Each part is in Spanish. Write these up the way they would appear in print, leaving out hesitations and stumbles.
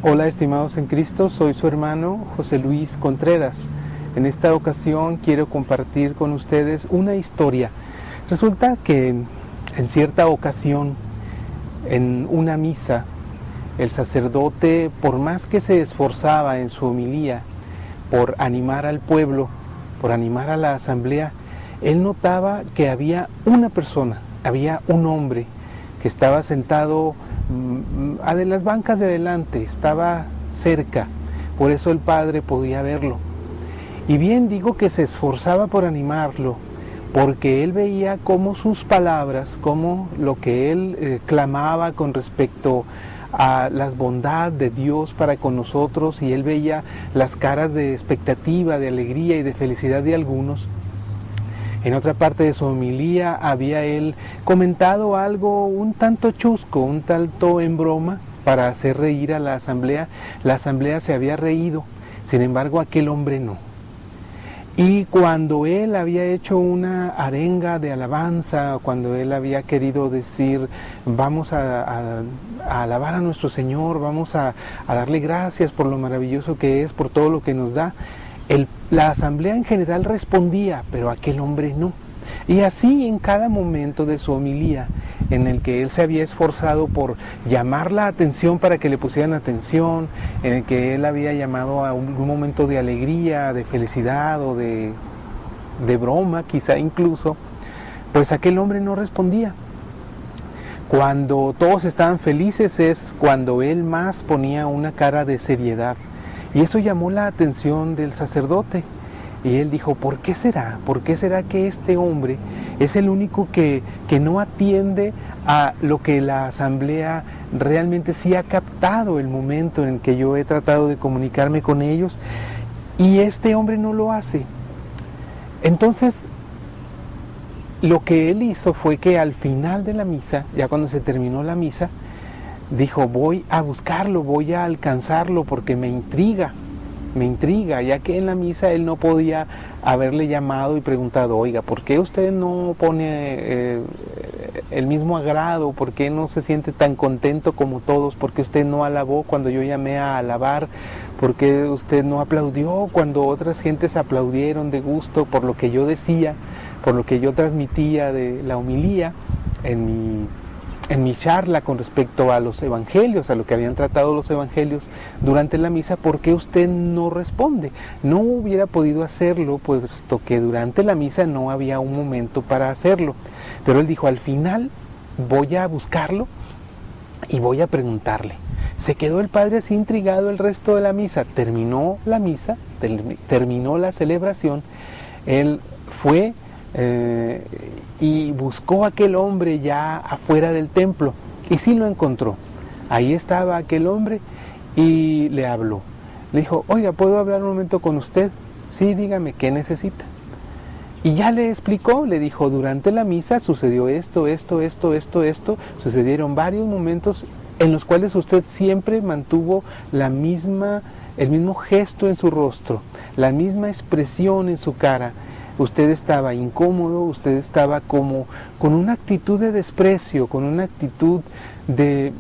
Hola, estimados en Cristo, soy su hermano José Luis Contreras. En esta ocasión quiero compartir con ustedes una historia. Resulta que en cierta ocasión, en una misa, el sacerdote, por más que se esforzaba en su homilía por animar al pueblo, por animar a la asamblea, él notaba que había una persona, había un hombre que estaba sentado de las bancas de adelante, estaba cerca, por eso el padre podía verlo. Y bien digo que se esforzaba por animarlo, porque él veía cómo sus palabras, cómo lo que él clamaba con respecto a la bondad de Dios para con nosotros, y él veía las caras de expectativa, de alegría y de felicidad de algunos. En otra parte de su homilía había él comentado algo un tanto chusco, un tanto en broma, para hacer reír a la asamblea. La asamblea se había reído, sin embargo aquel hombre no. Y cuando él había hecho una arenga de alabanza, cuando él había querido decir, vamos a alabar a nuestro Señor, vamos a darle gracias por lo maravilloso que es, por todo lo que nos da, la asamblea en general respondía, pero aquel hombre no. Y así en cada momento de su homilía, en el que él se había esforzado por llamar la atención para que le pusieran atención, en el que él había llamado a un momento de alegría, de felicidad o de broma quizá incluso, pues aquel hombre no respondía. Cuando todos estaban felices es cuando él más ponía una cara de seriedad. Y eso llamó la atención del sacerdote. Y él dijo, ¿por qué será? ¿Por qué será que este hombre es el único que no atiende a lo que la asamblea realmente sí ha captado el momento en que yo he tratado de comunicarme con ellos? Y este hombre no lo hace. Entonces, lo que él hizo fue que al final de la misa, ya cuando se terminó la misa, dijo, voy a buscarlo, voy a alcanzarlo porque me intriga, ya que en la misa él no podía haberle llamado y preguntado, oiga, ¿por qué usted no pone el mismo agrado? ¿Por qué no se siente tan contento como todos? ¿Por qué usted no alabó cuando yo llamé a alabar? ¿Por qué usted no aplaudió cuando otras gentes aplaudieron de gusto por lo que yo decía, por lo que yo transmitía de la homilía en mi charla con respecto a los evangelios, a lo que habían tratado los evangelios durante la misa? ¿Por qué usted no responde? No hubiera podido hacerlo, puesto que durante la misa no había un momento para hacerlo. Pero él dijo, al final voy a buscarlo y voy a preguntarle. Se quedó el padre así intrigado el resto de la misa. Terminó la misa, terminó la celebración. Él fue y buscó a aquel hombre ya afuera del templo, y sí lo encontró. Ahí estaba aquel hombre y le habló. Le dijo, oiga, ¿puedo hablar un momento con usted? Sí, dígame, ¿qué necesita? Y ya le explicó, le dijo, durante la misa sucedió esto, sucedieron varios momentos en los cuales usted siempre mantuvo el mismo gesto en su rostro, la misma expresión en su cara. Usted estaba incómodo, usted estaba como con una actitud de desprecio, con una actitud de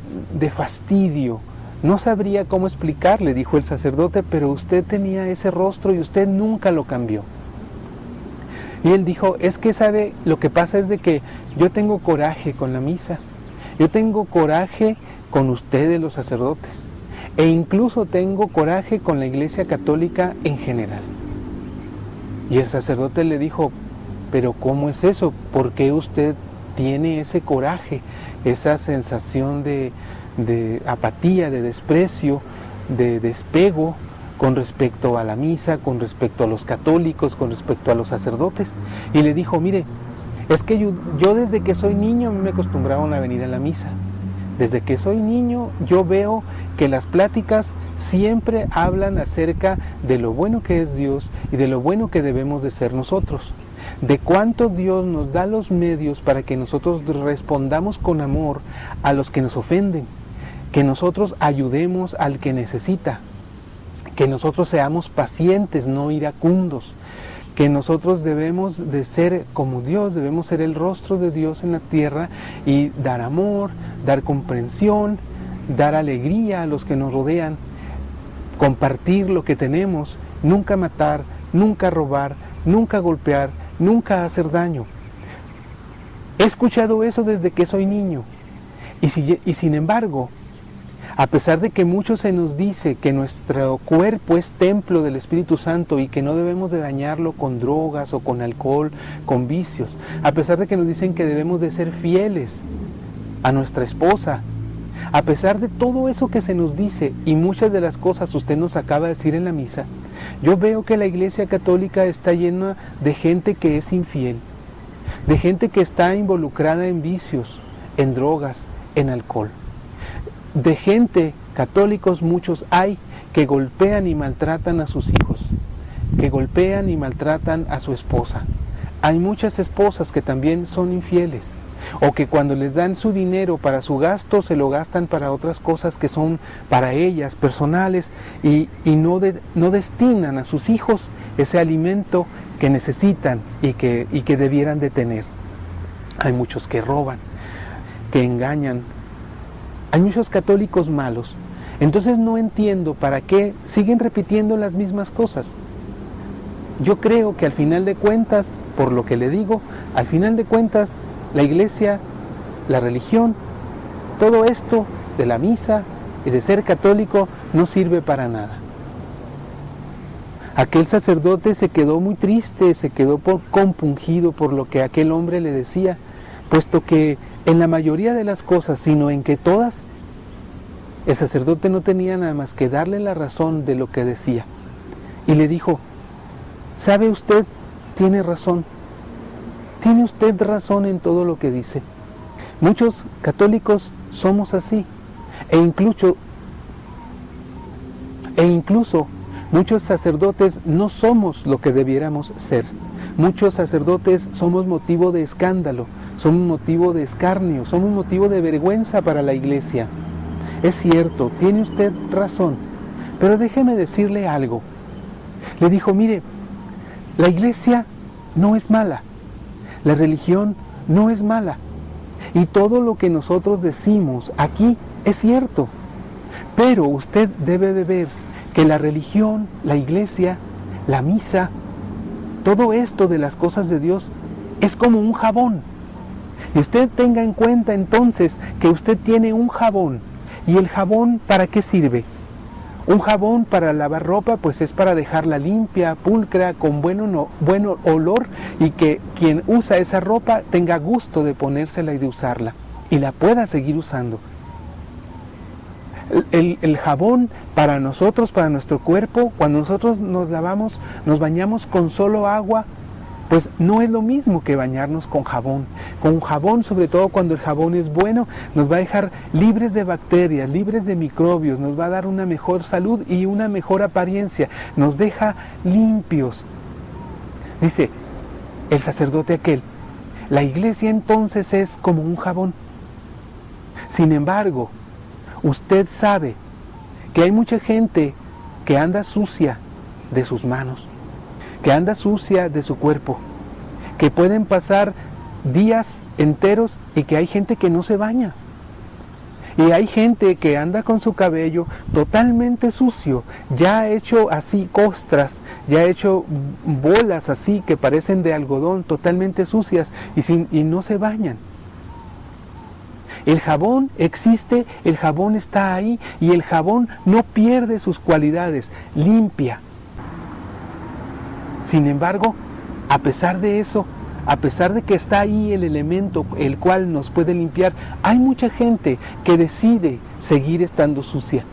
fastidio. No sabría cómo explicarle, dijo el sacerdote, pero usted tenía ese rostro y usted nunca lo cambió. Y él dijo, es que sabe, lo que pasa es de que yo tengo coraje con la misa, yo tengo coraje con ustedes los sacerdotes, e incluso tengo coraje con la Iglesia Católica en general. Y el sacerdote le dijo, pero ¿cómo es eso? ¿Por qué usted tiene ese coraje, esa sensación de apatía, de desprecio, de despego con respecto a la misa, con respecto a los católicos, con respecto a los sacerdotes? Y le dijo, mire, es que yo desde que soy niño a mí me acostumbraron a venir a la misa. Desde que soy niño yo veo que las pláticas siempre hablan acerca de lo bueno que es Dios y de lo bueno que debemos de ser nosotros, de cuánto Dios nos da los medios para que nosotros respondamos con amor a los que nos ofenden, que nosotros ayudemos al que necesita, que nosotros seamos pacientes, no iracundos, que nosotros debemos de ser como Dios, debemos ser el rostro de Dios en la tierra y dar amor, dar comprensión, dar alegría a los que nos rodean. compartir lo que tenemos, nunca matar, nunca robar, nunca golpear, nunca hacer daño. He escuchado eso desde que soy niño. Y sin embargo, a pesar de que mucho se nos dice que nuestro cuerpo es templo del Espíritu Santo y que no debemos de dañarlo con drogas o con alcohol, con vicios, a pesar de que nos dicen que debemos de ser fieles a nuestra esposa, a pesar de todo eso que se nos dice y muchas de las cosas usted nos acaba de decir en la misa, yo veo que la Iglesia Católica está llena de gente que es infiel, de gente que está involucrada en vicios, en drogas, en alcohol. De gente, católicos muchos hay, que golpean y maltratan a sus hijos, que golpean y maltratan a su esposa. Hay muchas esposas que también son infieles, o que cuando les dan su dinero para su gasto, se lo gastan para otras cosas que son para ellas, personales, y no destinan a sus hijos ese alimento que necesitan y que debieran de tener. Hay muchos que roban, que engañan. Hay muchos católicos malos. Entonces no entiendo para qué siguen repitiendo las mismas cosas. Yo creo que al final de cuentas, por lo que le digo, al final de cuentas, la iglesia, la religión, todo esto de la misa y de ser católico no sirve para nada. Aquel sacerdote se quedó muy triste, se quedó compungido por lo que aquel hombre le decía, puesto que en la mayoría de las cosas, sino en que todas, el sacerdote no tenía nada más que darle la razón de lo que decía. Y le dijo, ¿sabe usted? Tiene razón. Tiene usted razón en todo lo que dice. Muchos católicos somos así. E incluso muchos sacerdotes no somos lo que debiéramos ser. Muchos sacerdotes somos motivo de escándalo, somos motivo de escarnio, somos motivo de vergüenza para la iglesia. Es cierto, tiene usted razón, pero déjeme decirle algo. Le dijo, mire, la iglesia no es mala, la religión no es mala, y todo lo que nosotros decimos aquí es cierto, pero usted debe de ver que la religión, la iglesia, la misa, todo esto de las cosas de Dios es como un jabón. Y usted tenga en cuenta entonces que usted tiene un jabón. ¿Y el jabón para qué sirve? Un jabón para lavar ropa, pues es para dejarla limpia, pulcra, con buen olor, y que quien usa esa ropa tenga gusto de ponérsela y de usarla, y la pueda seguir usando. El jabón para nosotros, para nuestro cuerpo, cuando nosotros nos lavamos, nos bañamos con solo agua, pues no es lo mismo que bañarnos con jabón. Con jabón, sobre todo cuando el jabón es bueno, nos va a dejar libres de bacterias, libres de microbios, nos va a dar una mejor salud y una mejor apariencia, nos deja limpios. Dice el sacerdote aquel, la iglesia entonces es como un jabón. Sin embargo, usted sabe que hay mucha gente que anda sucia de sus manos, que anda sucia de su cuerpo, que pueden pasar días enteros y que hay gente que no se baña. Y hay gente que anda con su cabello totalmente sucio, ya hecho así costras, ya hecho bolas así que parecen de algodón, totalmente sucias y no se bañan. El jabón existe, el jabón está ahí y el jabón no pierde sus cualidades, limpia. Sin embargo, a pesar de eso, a pesar de que está ahí el elemento el cual nos puede limpiar, hay mucha gente que decide seguir estando sucia.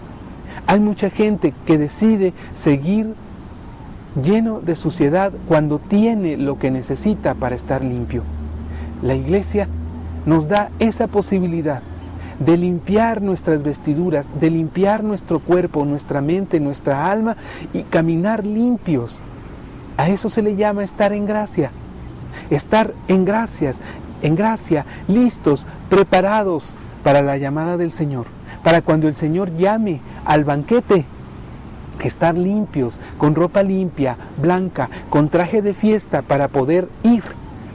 Hay mucha gente que decide seguir lleno de suciedad cuando tiene lo que necesita para estar limpio. La iglesia nos da esa posibilidad de limpiar nuestras vestiduras, de limpiar nuestro cuerpo, nuestra mente, nuestra alma y caminar limpios. A eso se le llama estar en gracia. Estar en gracia, listos, preparados para la llamada del Señor. Para cuando el Señor llame al banquete, estar limpios, con ropa limpia, blanca, con traje de fiesta para poder ir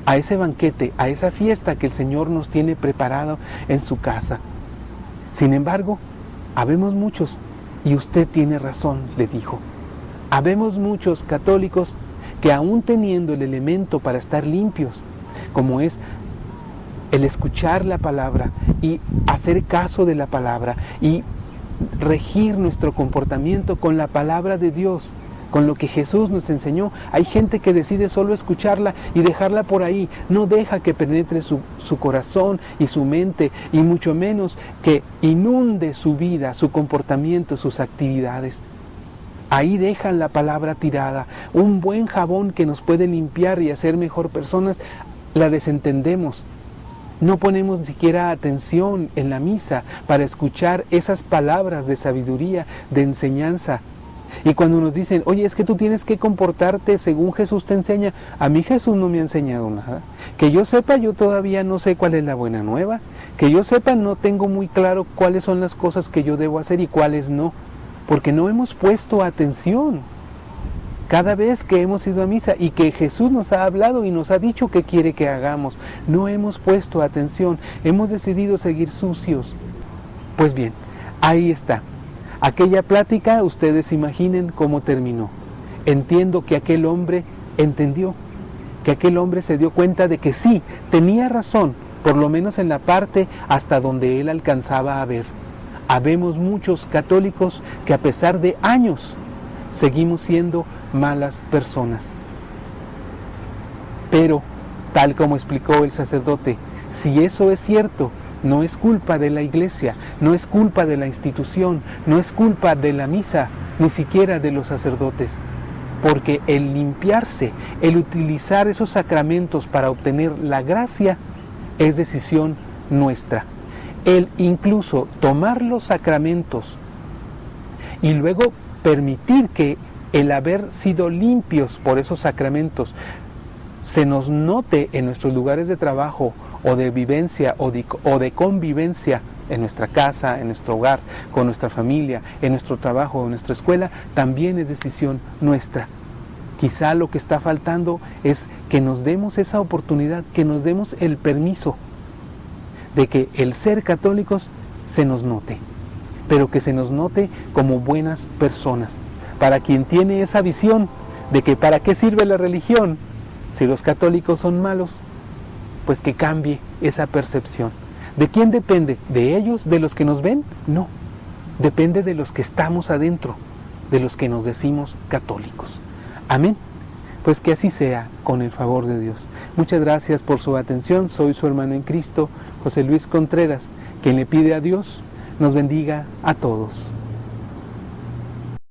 a ese banquete, a esa fiesta que el Señor nos tiene preparado en su casa. Sin embargo, habemos muchos Y usted tiene razón, le dijo. Habemos muchos católicos que aún teniendo el elemento para estar limpios, como es el escuchar la palabra y hacer caso de la palabra y regir nuestro comportamiento con la palabra de Dios, con lo que Jesús nos enseñó. Hay gente que decide solo escucharla y dejarla por ahí, no deja que penetre su corazón y su mente, y mucho menos que inunde su vida, su comportamiento, sus actividades. Ahí dejan la palabra tirada. Un buen jabón que nos puede limpiar y hacer mejor personas, la desentendemos. No ponemos ni siquiera atención en la misa para escuchar esas palabras de sabiduría, de enseñanza. Y cuando nos dicen, oye, es que tú tienes que comportarte según Jesús te enseña, a mí Jesús no me ha enseñado nada. Que yo sepa, yo todavía no sé cuál es la buena nueva. Que yo sepa, no tengo muy claro cuáles son las cosas que yo debo hacer y cuáles no. Porque no hemos puesto atención cada vez que hemos ido a misa y que Jesús nos ha hablado y nos ha dicho qué quiere que hagamos. No hemos puesto atención, hemos decidido seguir sucios. Pues bien, ahí está. Aquella plática, ustedes imaginen cómo terminó. Entiendo que aquel hombre entendió, que aquel hombre se dio cuenta de que sí, tenía razón, por lo menos en la parte hasta donde él alcanzaba a ver. Habemos muchos católicos que a pesar de años seguimos siendo malas personas. Pero, tal como explicó el sacerdote, si eso es cierto, no es culpa de la iglesia, no es culpa de la institución, no es culpa de la misa, ni siquiera de los sacerdotes. Porque el limpiarse, el utilizar esos sacramentos para obtener la gracia, es decisión nuestra. El incluso tomar los sacramentos y luego permitir que el haber sido limpios por esos sacramentos se nos note en nuestros lugares de trabajo o de vivencia o de convivencia en nuestra casa, en nuestro hogar, con nuestra familia, en nuestro trabajo o en nuestra escuela, también es decisión nuestra. Quizá lo que está faltando es que nos demos esa oportunidad, que nos demos el permiso de que el ser católicos se nos note, pero que se nos note como buenas personas. Para quien tiene esa visión de que para qué sirve la religión si los católicos son malos, pues que cambie esa percepción. ¿De quién depende? ¿De ellos? ¿De los que nos ven? No, depende de los que estamos adentro, de los que nos decimos católicos. Amén. Pues que así sea, con el favor de Dios. Muchas gracias por su atención. Soy su hermano en Cristo, José Luis Contreras, quien le pide a Dios nos bendiga a todos.